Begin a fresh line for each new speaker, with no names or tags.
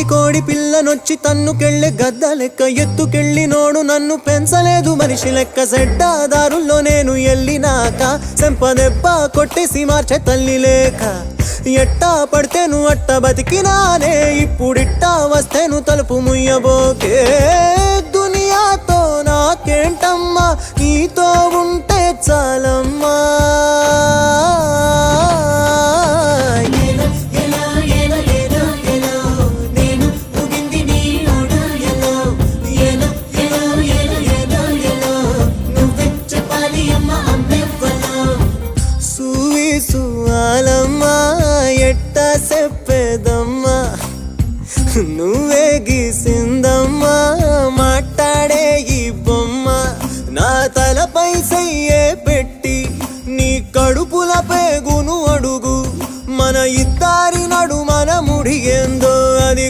పిల్లి కోడి పిల్లనొచ్చి తన్నుకెళ్ళే గద్ద లెక్క ఎత్తుకెళ్ళి నోడు నన్ను పెంచలేదు మనిషి లెక్క సెడ్డాదారుల్లో నేను ఎల్లినాక సెంపదెబ్బ కొట్టేసి మార్చే తల్లి లేక ఎట్టా పడితేను అట్ట బతికినానే ఇప్పుడిట్టా వస్తేను తలుపు ముయ్యబోకే దునియాతో నాకేంటమ్మా నీతో ఉంటే చాలమ్మా ఎట్టా చెప్పేదమ్మా నువ్వే గీసిందమ్మా మాట్లాడే ఈ బొమ్మ నా తలపై సయ్యే పెట్టి నీ కడుపుల పేగును అడుగు మన ఇద్దరి నడు మన ముడిగేందో